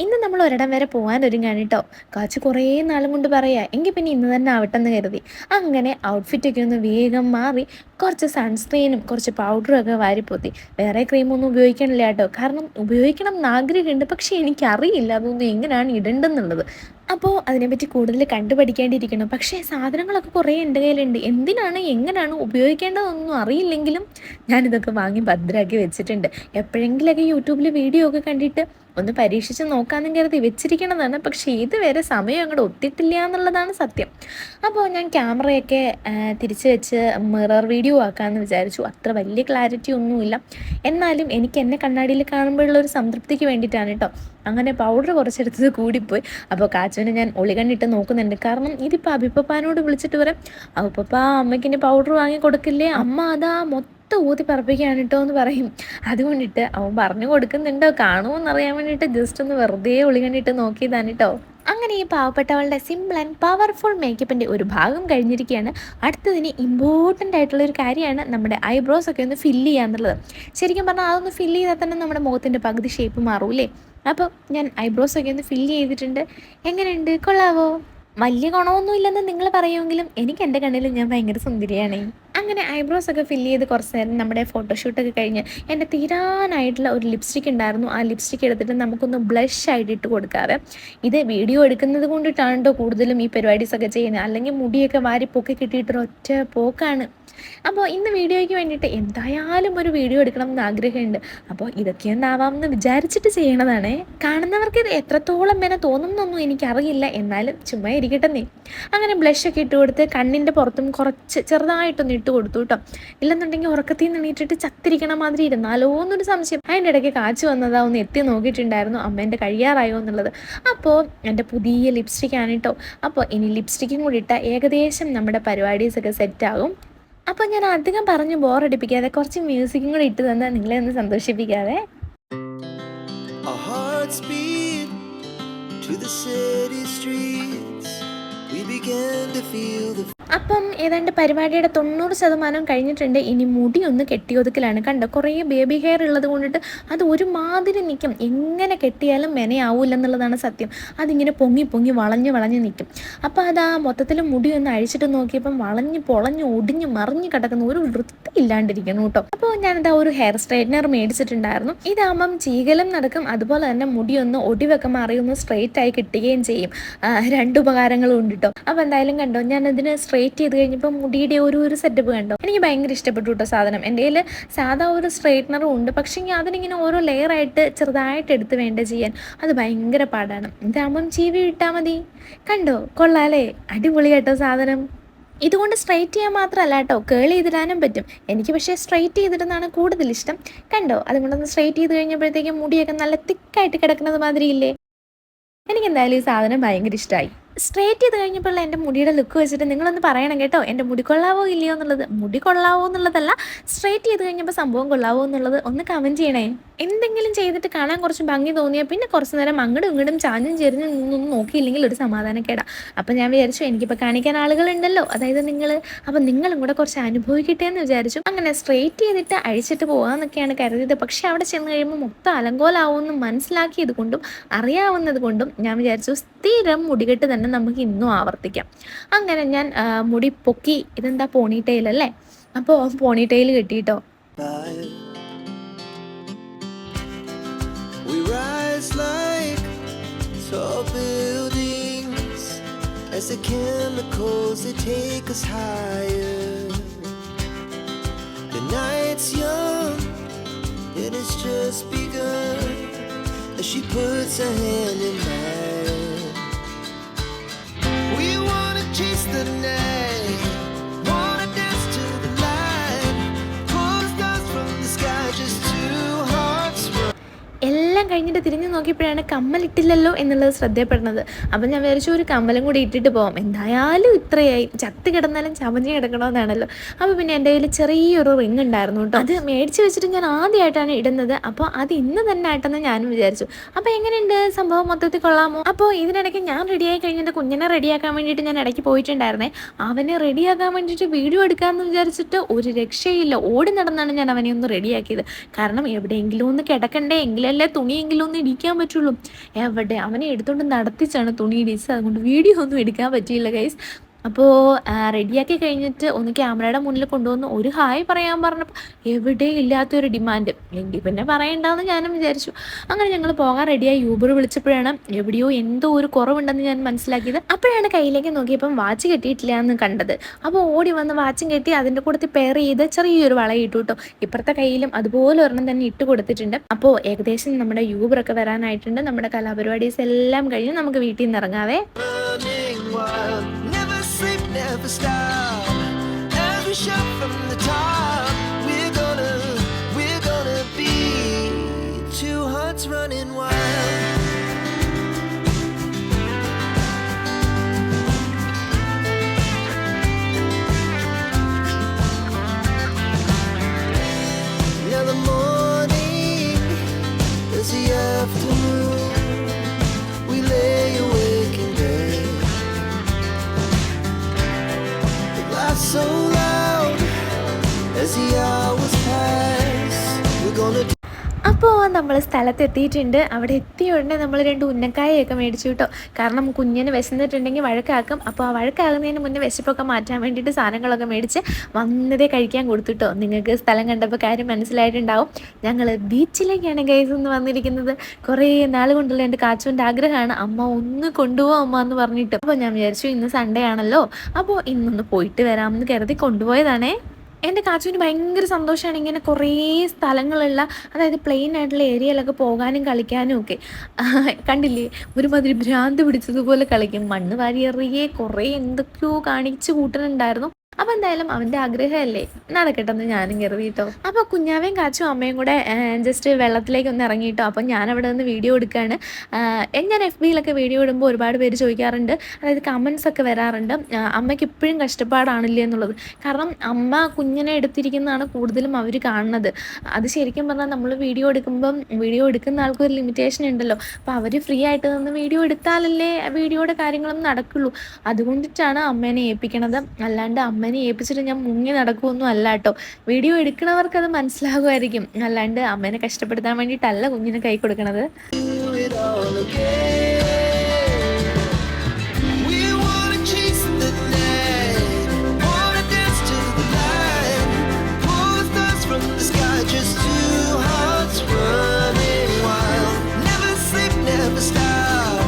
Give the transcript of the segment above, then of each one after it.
ഇന്ന് നമ്മൾ ഒരിടം വരെ പോകാനൊരുങ്ങാണ് കേട്ടോ. കാച്ചു കുറേ നാളും കൊണ്ട് പറയാ എങ്കിൽ പിന്നെ ഇന്ന് തന്നെ ആവട്ടെന്ന് കരുതി അങ്ങനെ ഔട്ട്ഫിറ്റൊക്കെ ഒന്ന് വേഗം മാറി കുറച്ച് സൺസ്ക്രീനും കുറച്ച് പൗഡറും ഒക്കെ വാരിപ്പോത്തി. വേറെ ക്രീമൊന്നും ഉപയോഗിക്കണില്ല കേട്ടോ, കാരണം ഉപയോഗിക്കണം എന്ന് ആഗ്രഹമുണ്ട്, പക്ഷേ എനിക്കറിയില്ല അതൊന്നും എങ്ങനെയാണ് ഇടേണ്ടെന്നുള്ളത്. അപ്പോൾ അതിനെപ്പറ്റി കൂടുതൽ കണ്ടുപഠിക്കേണ്ടിയിരിക്കണം. പക്ഷേ സാധനങ്ങളൊക്കെ കുറേ എൻ്റെ കയ്യിലുണ്ട്. എന്തിനാണ് എങ്ങനെയാണ് ഉപയോഗിക്കേണ്ടതെന്നൊന്നും അറിയില്ലെങ്കിലും ഞാനിതൊക്കെ വാങ്ങി ഭദ്രമാക്കി വെച്ചിട്ടുണ്ട്. എപ്പോഴെങ്കിലൊക്കെ യൂട്യൂബിൽ വീഡിയോ ഒക്കെ കണ്ടിട്ട് ഒന്ന് പരീക്ഷിച്ച് നോക്കാമെന്നും കരുതി വെച്ചിരിക്കണതാണ്. പക്ഷേ ഇതുവരെ സമയം അങ്ങോട്ട് ഒത്തിട്ടില്ല എന്നുള്ളതാണ് സത്യം. അപ്പോൾ ഞാൻ ക്യാമറയൊക്കെ തിരിച്ച് വെച്ച് മിറർ വീഡിയോ ആക്കാമെന്ന് വിചാരിച്ചു. അത്ര വലിയ ക്ലാരിറ്റി ഒന്നുമില്ല, എന്നാലും എനിക്ക് എന്നെ കണ്ണാടിയിൽ കാണുമ്പോഴുള്ളൊരു സംതൃപ്തിക്ക് വേണ്ടിയിട്ടാണ് കേട്ടോ. അങ്ങനെ പൗഡർ കുറച്ചെടുത്തത് കൂടിപ്പോയി. അപ്പോൾ കാച്ചുവിനെ ഞാൻ ഒളികണ്ണിട്ട് നോക്കുന്നുണ്ട്. കാരണം ഇതിപ്പോൾ അഭിപ്പപ്പാനോട് വിളിച്ചിട്ട് പറയാം, അഭിപ്പപ്പ അമ്മയ്ക്ക് ഇനി പൗഡർ വാങ്ങി കൊടുക്കില്ലേ, അമ്മ അതാ ഊതി പറപ്പിക്കുകയാണ് കേട്ടോ എന്ന് പറയും. അതുകൊണ്ടിട്ട് അവൻ പറഞ്ഞു കൊടുക്കുന്നുണ്ടോ കാണുമോയെന്നറിയാൻ വേണ്ടിയിട്ട് ജസ്റ്റ് ഒന്ന് വെറുതെ ഒളി കണ്ടിട്ട് നോക്കിയതാണ് കേട്ടോ. അങ്ങനെ ഈ പാവപ്പെട്ടവളുടെ സിമ്പിൾ ആൻഡ് പവർഫുൾ മേക്കപ്പിൻ്റെ ഒരു ഭാഗം കഴിഞ്ഞിരിക്കുകയാണ്. അടുത്തതിന് ഇമ്പോർട്ടൻ്റ് ആയിട്ടുള്ളൊരു കാര്യമാണ് നമ്മുടെ ഐബ്രോസ് ഒക്കെ ഒന്ന് ഫില്ല് ചെയ്യാന്നുള്ളത്. ശരിക്കും പറഞ്ഞാൽ അതൊന്ന് ഫില്ല് ചെയ്താൽ തന്നെ നമ്മുടെ മുഖത്തിൻ്റെ പകുതി ഷേപ്പ് മാറൂലേ. അപ്പോൾ ഞാൻ ഐബ്രോസ് ഒക്കെ ഒന്ന് ഫില്ല് ചെയ്തിട്ടുണ്ട്. എങ്ങനെയുണ്ട്, കൊള്ളാവോ? വലിയ ഗുണമൊന്നും ഇല്ലെന്ന് നിങ്ങൾ പറയുമെങ്കിലും എനിക്ക് എൻ്റെ കണ്ണിൽ ഞാൻ ഭയങ്കര സുന്ദരിയാണ്. അങ്ങനെ ഐബ്രോസ് ഒക്കെ ഫില്ല് ചെയ്ത് കുറച്ച് നേരം നമ്മുടെ ഫോട്ടോഷൂട്ടൊക്കെ കഴിഞ്ഞ് എൻ്റെ തീരാനായിട്ടുള്ള ഒരു ലിപ്സ്റ്റിക് ഉണ്ടായിരുന്നു. ആ ലിപ്സ്റ്റിക് എടുത്തിട്ട് നമുക്കൊന്ന് ബ്ലഷ് ആയിട്ട് ഇട്ട് കൊടുക്കാറ്. ഇത് വീഡിയോ എടുക്കുന്നത് കൊണ്ടിട്ടാണ് കേട്ടോ കൂടുതലും ഈ പരിപാടീസൊക്കെ ചെയ്യുന്നത്. അല്ലെങ്കിൽ മുടിയൊക്കെ വാരി പൊക്കി കിട്ടിയിട്ടൊരു ഒറ്റ പോക്കാണ്. അപ്പോൾ ഇന്ന് വീഡിയോയ്ക്ക് വേണ്ടിയിട്ട് എന്തായാലും ഒരു വീഡിയോ എടുക്കണം എന്ന് ആഗ്രഹമുണ്ട്. അപ്പോൾ ഇതൊക്കെ എന്താവാമെന്ന് വിചാരിച്ചിട്ട് ചെയ്യണതാണ്. കാണുന്നവർക്ക് ഇത് എത്രത്തോളം വേണം തോന്നുന്നൊന്നും എനിക്കറിയില്ല, എന്നാലും ചുമ്മാ ഇരിക്കട്ടെന്നേ. അങ്ങനെ ബ്ലഷൊക്കെ ഇട്ട് കൊടുത്ത് കണ്ണിൻ്റെ പുറത്തും കുറച്ച് ചെറുതായിട്ടൊന്ന് ഇട്ട് കൊടുത്തു കേട്ടോ. ഇല്ലെന്നുണ്ടെങ്കിൽ ഉറക്കത്തിൽ നിന്ന് എണീറ്റിട്ട് ചത്തിരിക്കണ മാതിരി ഇരുന്നാലോ എന്നൊരു സംശയം. അതിൻ്റെ ഇടയ്ക്ക് കാച്ചു വന്നതാ ഒന്ന് എത്തി നോക്കിയിട്ടുണ്ടായിരുന്നു അമ്മേൻ്റെ കഴിയാറായോ എന്നുള്ളത്. അപ്പോൾ എൻ്റെ പുതിയ ലിപ്സ്റ്റിക്കാണ് കേട്ടോ. അപ്പോൾ ഇനി ലിപ്സ്റ്റിക്കും കൂടി ഇട്ടാൽ ഏകദേശം നമ്മുടെ പരിപാടീസൊക്കെ സെറ്റാകും. അപ്പോൾ ഞാൻ അധികം പറഞ്ഞ് ബോറടിപ്പിക്കാതെ കുറച്ച് മ്യൂസിക്കും കൂടി ഇട്ട് തന്നാൽ നിങ്ങളെ ഒന്ന് സന്തോഷിപ്പിക്കാതെ. Our hearts beat to the city streets. We began to feel the അപ്പം ഏതാണ്ട് പരിപാടിയുടെ 90% കഴിഞ്ഞിട്ടുണ്ട്. ഇനി മുടി ഒന്ന് കെട്ടിയൊതുക്കലാണ്. കണ്ടോ, കുറേ ബേബി ഹെയർ ഉള്ളത് കൊണ്ടിട്ട് അത് ഒരുമാതിരി നിൽക്കും. എങ്ങനെ കെട്ടിയാലും മെനയാവില്ല എന്നുള്ളതാണ് സത്യം. അതിങ്ങനെ പൊങ്ങി പൊങ്ങി വളഞ്ഞ് വളഞ്ഞ് നിൽക്കും. അപ്പോൾ അത് ആ മൊത്തത്തിൽ മുടി ഒന്ന് അഴിച്ചിട്ട് നോക്കിയപ്പം വളഞ്ഞ് പൊളഞ്ഞ് ഒടിഞ്ഞ് മറിഞ്ഞ് കിടക്കുന്ന ഒരു വൃത്തി ഇല്ലാണ്ടിരിക്കുന്നു കേട്ടോ. അപ്പോൾ ഞാനിതാ ഒരു ഹെയർ സ്ട്രൈറ്റ്നർ മേടിച്ചിട്ടുണ്ടായിരുന്നു. ഇതാകുമ്പം ചീകലും നടക്കും, അതുപോലെ തന്നെ മുടി ഒന്ന് ഒടിവൊക്കെ മാറിയൊന്ന് സ്ട്രെയിറ്റ് ആയി കിട്ടുകയും ചെയ്യും. രണ്ട് ഉപകാരങ്ങളും ഉണ്ട് കേട്ടോ. അപ്പോൾ എന്തായാലും കണ്ടോ, ഞാനതിന് സ്ട്രെയിറ്റ് ചെയ്ത് കഴിഞ്ഞപ്പോൾ മുടിയുടെ ഒരു സെറ്റപ്പ് കണ്ടോ, എനിക്ക് ഭയങ്കര ഇഷ്ടപ്പെട്ടു കേട്ടോ സാധനം. എൻ്റെ കയ്യിൽ സാധാ ഒരു സ്ട്രെയിറ്റ്നറും ഉണ്ട്, പക്ഷേ അതിനിങ്ങനെ ഓരോ ലെയറായിട്ട് ചെറുതായിട്ട് എടുത്ത് വേണ്ട ചെയ്യാൻ. അത് ഭയങ്കര പാടാണ്. ഇതാകുമ്പം ചീവി ഇട്ടാൽ മതി. കണ്ടോ, കൊള്ളാലേ, അടിപൊളി കേട്ടോ സാധനം. ഇതുകൊണ്ട് സ്ട്രെയിറ്റ് ചെയ്യാൻ മാത്രമല്ല കേട്ടോ, കേൾ ചെയ്തിടാനും പറ്റും. എനിക്ക് പക്ഷേ സ്ട്രെയിറ്റ് ചെയ്തിടുന്നതാണ് കൂടുതൽ ഇഷ്ടം. കണ്ടോ, അതുകൊണ്ടൊന്ന് സ്ട്രെയിറ്റ് ചെയ്ത് കഴിഞ്ഞപ്പോഴത്തേക്കും മുടിയൊക്കെ നല്ല തിക്കായിട്ട് കിടക്കുന്നത് മാതിരി ഇല്ലേ. എനിക്കെന്തായാലും ഈ സാധനം ഭയങ്കര ഇഷ്ടമായി. സ്ട്രേറ്റ് ചെയ്ത് കഴിഞ്ഞപ്പോൾ എൻ്റെ മുടിയുടെ ലുക്ക് വെച്ചിട്ട് നിങ്ങളൊന്ന് പറയണം കേട്ടോ, എൻ്റെ മുടി കൊള്ളാവോ ഇല്ലയോ എന്നുള്ളത്. മുടി കൊള്ളാവോ എന്നുള്ളതല്ല, സ്ട്രേറ്റ് ചെയ്ത് കഴിഞ്ഞപ്പോൾ സംഭവം കൊള്ളാവോ എന്നുള്ളത് ഒന്ന് കമൻറ്റ് ചെയ്യണേ. എന്തെങ്കിലും ചെയ്തിട്ട് കാണാൻ കുറച്ച് ഭംഗി തോന്നിയാൽ പിന്നെ കുറച്ച് നേരം അങ്ങോട്ടും ഇങ്ങോട്ടും ചാഞ്ഞും ചെരിഞ്ഞ് നിന്നൊന്നും നോക്കിയില്ലെങ്കിൽ ഒരു സമാധാനക്കേടാ. അപ്പം ഞാൻ വിചാരിച്ചു എനിക്കിപ്പോൾ കാണിക്കാൻ ആളുകളുണ്ടല്ലോ, അതായത് നിങ്ങൾ, അപ്പം നിങ്ങളും കൂടെ കുറച്ച് അനുഭവിക്കട്ടെ എന്ന് വിചാരിച്ചു. അങ്ങനെ സ്ട്രേറ്റ് ചെയ്തിട്ട് അഴിച്ചിട്ട് പോകാമെന്നൊക്കെയാണ് കരുതിയത്. പക്ഷേ അവിടെ ചെന്ന് കഴിയുമ്പോൾ മൊത്തം അലങ്കോലാവുമെന്ന് മനസ്സിലാക്കിയത് കൊണ്ടും അറിയാവുന്നത് കൊണ്ടും ഞാൻ വിചാരിച്ചു സ്ഥിരം മുടികെട്ട് തന്നെ നമുക്ക് ഇന്നും ആവർത്തിക്കാം. അങ്ങനെ ഞാൻ മുടി പൊക്കി. ഇതെന്താ, പോണിറ്റെയിൽ അല്ലേ? അപ്പോൾ ponytail കെട്ടിയിട്ടോ. We rise like tall buildings as the chemicals they take us higher. The night's young, it has just begun as she puts her hand in mine. We wanna chase the night, wanna dance to the light, pull the stars from the sky, just two hearts run. എല്ലാം കഴിഞ്ഞിട്ട് തിരിഞ്ഞ് നോക്കിയപ്പോഴാണ് കമ്മലിട്ടില്ലല്ലോ എന്നുള്ളത് ശ്രദ്ധയപ്പെടുന്നത്. അപ്പം ഞാൻ വിചാരിച്ചു ഒരു കമ്മലും കൂടി ഇട്ടിട്ട് പോകാം. എന്തായാലും ഇത്രയായി, ചത്ത് കിടന്നാലും ചമഞ്ഞ് കിടക്കണമെന്നാണല്ലോ. അപ്പോൾ പിന്നെ എൻ്റെ കയ്യിൽ ചെറിയൊരു റിങ് ഉണ്ടായിരുന്നു കേട്ടോ. അത് മേടിച്ച് വെച്ചിട്ട് ഞാൻ ആദ്യമായിട്ടാണ് ഇടുന്നത്. അപ്പോൾ അത് ഇന്ന് തന്നെ ആയിട്ടെന്ന് ഞാനും വിചാരിച്ചു. അപ്പോൾ എങ്ങനെയുണ്ട് സംഭവം, മൊത്തത്തിൽ കൊള്ളാമോ? അപ്പോൾ ഇതിനിടയ്ക്ക് ഞാൻ റെഡിയായി കഴിഞ്ഞിട്ട് കുഞ്ഞിനെ റെഡിയാക്കാൻ വേണ്ടിയിട്ട് ഞാൻ ഇടയ്ക്ക് പോയിട്ടുണ്ടായിരുന്നേ. അവനെ റെഡിയാക്കാൻ വേണ്ടിയിട്ട് വീഡിയോ എടുക്കാമെന്ന് വിചാരിച്ചിട്ട് ഒരു രക്ഷയില്ല, ഓടി നടന്നാണ് ഞാൻ അവനെ ഒന്ന് റെഡിയാക്കിയത്. കാരണം എവിടെയെങ്കിലും ഒന്ന് കിടക്കണ്ടേ, എങ്കിലല്ലേ തുണിയെങ്കിലും എവിടെയെങ്കിലും ഒന്ന് ഇടിക്കാൻ പറ്റുള്ളൂ. എവിടെ അവനെ എടുത്തുകൊണ്ട് നടത്തിച്ചാണ് തുണി ഇടിച്ചത്. അതുകൊണ്ട് വീഡിയോ ഒന്നും എടുക്കാൻ പറ്റിയില്ല ഗൈസ്. അപ്പോൾ റെഡിയാക്കി കഴിഞ്ഞിട്ട് ഒന്ന് ക്യാമറയുടെ മുന്നിൽ കൊണ്ടുവന്ന് ഒരു ഹായ് പറയാൻ പറഞ്ഞപ്പോൾ എവിടെയും ഇല്ലാത്തൊരു ഡിമാൻഡ്. എങ്കിൽ പിന്നെ പറയണ്ടെന്ന് ഞാനും വിചാരിച്ചു. അങ്ങനെ ഞങ്ങൾ പോകാൻ റെഡിയായി. യൂബർ വിളിച്ചപ്പോഴാണ് എവിടെയോ എന്തോ ഒരു കുറവുണ്ടെന്ന് ഞാൻ മനസ്സിലാക്കിയത്. അപ്പോഴാണ് കയ്യിലേക്ക് നോക്കിയപ്പം വാച്ച് കെട്ടിയിട്ടില്ല എന്ന് കണ്ടത്. അപ്പോൾ ഓടി വന്ന് വാച്ചും കെട്ടി അതിൻ്റെ കൂടെ പെയർ ചെയ്ത് ചെറിയൊരു വള ഇട്ടു കേട്ടോ. ഇപ്പുറത്തെ കയ്യിലും അതുപോലെ ഒരെണ്ണം തന്നെ ഇട്ട് കൊടുത്തിട്ടുണ്ട്. അപ്പോൾ ഏകദേശം നമ്മുടെ യൂബറൊക്കെ വരാനായിട്ടുണ്ട്. നമ്മുടെ കലാപരിപാടീസ് എല്ലാം കഴിഞ്ഞ് നമുക്ക് വീട്ടിൽ നിന്ന് ഇറങ്ങാവേ. Running wild, never sleep, never stop. As we shout from the top, we're gonna be two hearts running wild. Now the morning is the afternoon. We lay awake in bed. The laughs so loud as the hours pass. We're gonna അപ്പോൾ നമ്മൾ സ്ഥലത്തെത്തിയിട്ടുണ്ട്. അവിടെ എത്തിയ ഉടനെ നമ്മൾ 2 ഉന്നക്കായൊക്കെ മേടിച്ചു കേട്ടോ. കാരണം കുഞ്ഞിന് വിശന്നിട്ടുണ്ടെങ്കിൽ വഴക്കാക്കും. അപ്പോൾ ആ വഴക്കാകുന്നതിന് മുന്നേ വിശപ്പൊക്കെ മാറ്റാൻ വേണ്ടിയിട്ട് സാധനങ്ങളൊക്കെ മേടിച്ച് വന്നതേ കഴിക്കാൻ കൊടുത്തിട്ടോ. നിങ്ങൾക്ക് സ്ഥലം കണ്ടപ്പോൾ കാര്യം മനസ്സിലായിട്ടുണ്ടാവും. ഞങ്ങൾ ബീച്ചിലേക്കാണ് ഗൈസ് ഇന്ന് വന്നിരിക്കുന്നത്. കുറേ നാൾ കൊണ്ടുള്ള എൻ്റെ കാച്ചുവിൻ്റെ ആഗ്രഹമാണ് അമ്മ ഒന്ന് കൊണ്ടുപോകാം അമ്മ എന്ന് പറഞ്ഞിട്ട്. അപ്പോൾ ഞാൻ വിചാരിച്ചു ഇന്ന് സൺഡേ ആണല്ലോ, അപ്പോൾ ഇന്നൊന്ന് പോയിട്ട് വരാമെന്ന് കരുതി കൊണ്ടുപോയതാണേ. എൻ്റെ കാച്ചുവിന് ഭയങ്കര സന്തോഷമാണ് ഇങ്ങനെ കുറേ സ്ഥലങ്ങളുള്ള, അതായത് പ്ലെയിൻ ആയിട്ടുള്ള ഏരിയയിലൊക്കെ പോകാനും കളിക്കാനും ഒക്കെ. കണ്ടില്ലേ, ഒരുമാതിരി ഭ്രാന്ത് പിടിച്ചതുപോലെ കളിക്കും. മണ്ണ് വാരിയെറിയേ കുറേ എന്തൊക്കെയോ കാണിച്ച് കൂട്ടുന്നുണ്ടായിരുന്നു. അപ്പോൾ എന്തായാലും അവൻ്റെ ആഗ്രഹമല്ലേ, നടക്കട്ടെന്ന് ഞാനും കരുതി കേട്ടോ. അപ്പോൾ കുഞ്ഞാവേയും കാച്ചും അമ്മയും കൂടെ ജസ്റ്റ് വെള്ളത്തിലേക്ക് ഒന്ന് ഇറങ്ങിയിട്ടോ. അപ്പോൾ ഞാൻ അവിടെ നിന്ന് വീഡിയോ എടുക്കുകയാണ്. ഞാൻ എഫ് ബിയിലൊക്കെ വീഡിയോ ഇടുമ്പോൾ ഒരുപാട് പേര് ചോദിക്കാറുണ്ട്, അതായത് കമൻസ് ഒക്കെ വരാറുണ്ട്, അമ്മയ്ക്ക് ഇപ്പോഴും കഷ്ടപ്പാടാണില്ലേ എന്നുള്ളത്. കാരണം അമ്മ കുഞ്ഞിനെ എടുത്തിരിക്കുന്നതാണ് കൂടുതലും അവർ കാണുന്നത്. അത് ശരിക്കും പറഞ്ഞാൽ നമ്മൾ വീഡിയോ എടുക്കുമ്പം വീഡിയോ എടുക്കുന്ന ആൾക്കൊരു ലിമിറ്റേഷൻ ഉണ്ടല്ലോ. അപ്പോൾ അവർ ഫ്രീ ആയിട്ട് നിന്ന് വീഡിയോ എടുത്താലല്ലേ വീഡിയോയുടെ കാര്യങ്ങളും നടക്കുള്ളൂ. അതുകൊണ്ടിട്ടാണ് അമ്മേനെ ഏൽപ്പിക്കണത്. അല്ലാണ്ട് അമ്മേനെ ഏൽപ്പിച്ചിട്ട് ഞാൻ മുങ്ങി നടക്കുമൊന്നും അല്ല കേട്ടോ. വീഡിയോ എടുക്കണവർക്ക് അത് മനസ്സിലാകുമായിരിക്കും. അല്ലാണ്ട് അമ്മേനെ കഷ്ടപ്പെടുത്താൻ വേണ്ടിയിട്ടല്ല കുഞ്ഞിനെ കൈ കൊടുക്കണത്. do it all again. We wanna chase the night, wanna dance to the light, pull the stars from the sky, just two hearts running wild. Never sleep, never stop,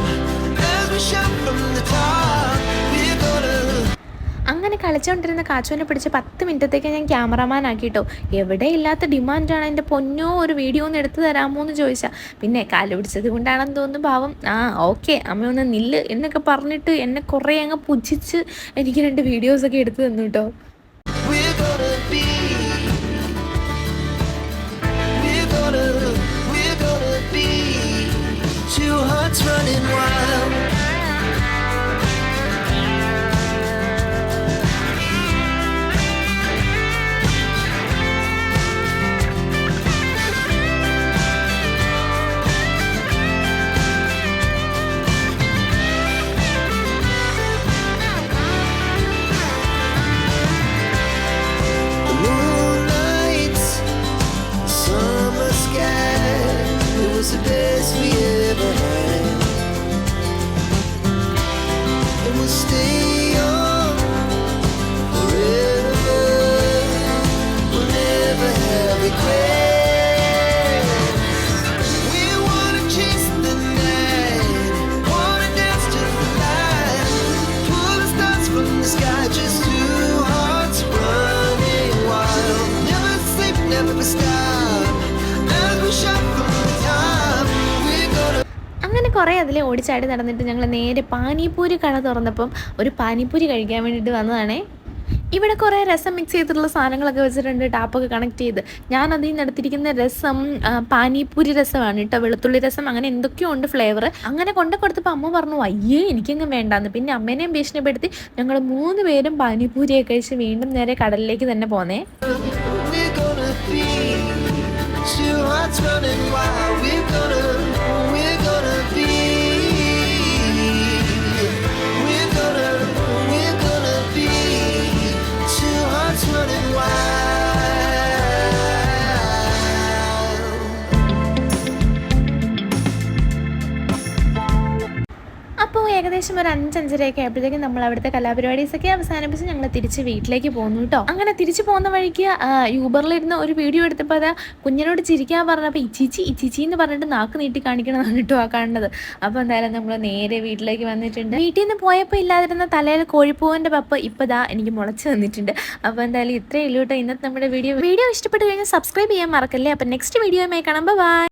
as we shout from the top, we're gonna അങ്ങനെ കളിച്ചുകൊണ്ടിരുന്ന കാച്ചുവിനെ പിടിച്ച് 10 മിനിറ്റത്തേക്ക് ഞാൻ cameraman ആക്കിയിട്ടോ. എവിടെ ഇല്ലാത്ത ഡിമാൻഡാണ്. എൻ്റെ പൊന്നോ ഒരു video ഒന്ന് എടുത്തു തരാമോ എന്ന് ചോദിച്ചാൽ, പിന്നെ കാല് പിടിച്ചത് കൊണ്ടാണെന്ന് തോന്നുന്നു പാവം. ഓക്കെ അമ്മ ഒന്ന് നില്ല് എന്നൊക്കെ പറഞ്ഞിട്ട് എന്നെ കുറേ അങ്ങ് പുച്ഛിച്ച് എനിക്ക് 2 വീഡിയോസൊക്കെ എടുത്തു തന്നു കേട്ടോ. we're gonna be, we're gonna be two hearts running wild. The moonlights, the summer sky, it was the best we ever had. And we'll stay young forever, we'll never have regrets. We wanna chase the night, wanna dance to the light, pull the stars from the sky, just two hearts running wild. Never sleep, never stop, as we shout from the top, we're gonna അങ്ങനെ കുറേ അതിൽ ഓടിച്ചാടി നടന്നിട്ട് ഞങ്ങൾ നേരെ പാനിപൂരി കട തുറന്നപ്പം ഒരു പാനിപൂരി കഴിക്കാൻ വേണ്ടിയിട്ട് വന്നതാണേ. ഇവിടെ കുറേ രസം മിക്സ് ചെയ്തിട്ടുള്ള സാധനങ്ങളൊക്കെ വെച്ചിട്ടുണ്ട്, ടാപ്പൊക്കെ കണക്ട് ചെയ്ത്. ഞാൻ അതിൽ നിന്ന് എടുത്തിരിക്കുന്ന രസം പാനിപൂരി രസമാണ് കേട്ടോ, വെളുത്തുള്ളി രസം, അങ്ങനെ എന്തൊക്കെയോ ഉണ്ട് ഫ്ലേവർ. അങ്ങനെ കൊണ്ടു കൊടുത്തപ്പോൾ അമ്മ പറഞ്ഞു അയ്യേ എനിക്കങ്ങ് വേണ്ടാന്ന്. പിന്നെ അമ്മേനെയും ഭീഷണിപ്പെടുത്തി ഞങ്ങൾ 3 പേരും പാനിപൂരിയൊക്കെ കഴിച്ച് വീണ്ടും നേരെ കടലിലേക്ക് തന്നെ പോന്നേ. we're gonna be two hearts running wild. We're gonna be, we're gonna be two hearts running wild. ഏകദേശം ഒരു 5-5:30 ആയപ്പോഴത്തേക്കും നമ്മൾ അവിടുത്തെ കലാപരിപാടീസൊക്കെ അവസാനിപ്പിച്ച് ഞങ്ങൾ തിരിച്ച് വീട്ടിലേക്ക് പോന്നു കേട്ടോ. അങ്ങനെ തിരിച്ചു പോകുന്ന വഴിക്ക് യൂബറിലിരുന്ന് ഒരു വീഡിയോ എടുത്തപ്പോൾ അതാ കുഞ്ഞിനോട് ചിരിക്കാൻ പറഞ്ഞപ്പോൾ ഇച്ചിച്ചി എന്ന് പറഞ്ഞിട്ട് നാക്ക് നീട്ടി കാണിക്കണതാണ് കേട്ടോ ആ കാണുന്നത്. അപ്പോൾ എന്തായാലും നമ്മൾ നേരെ വീട്ടിലേക്ക് വന്നിട്ടുണ്ട്. വീട്ടിൽ നിന്ന് പോയപ്പോൾ ഇല്ലാതിരുന്ന തലയിൽ കോഴിപ്പൂവിൻ്റെ പപ്പ് ഇപ്പോൾ ഇതാ എനിക്ക് മുളച്ച് വന്നിട്ടുണ്ട്. അപ്പോൾ എന്തായാലും ഇത്രയേ ഉള്ളൂ കേട്ടോ ഇന്നത്തെ നമ്മുടെ വീഡിയോ ഇഷ്ടപ്പെട്ട് കഴിഞ്ഞാൽ സബ്സ്ക്രൈബ് ചെയ്യാൻ മറക്കല്ലേ. അപ്പോൾ നെക്സ്റ്റ് വീഡിയോയുമായി കാണാം. ബൈ.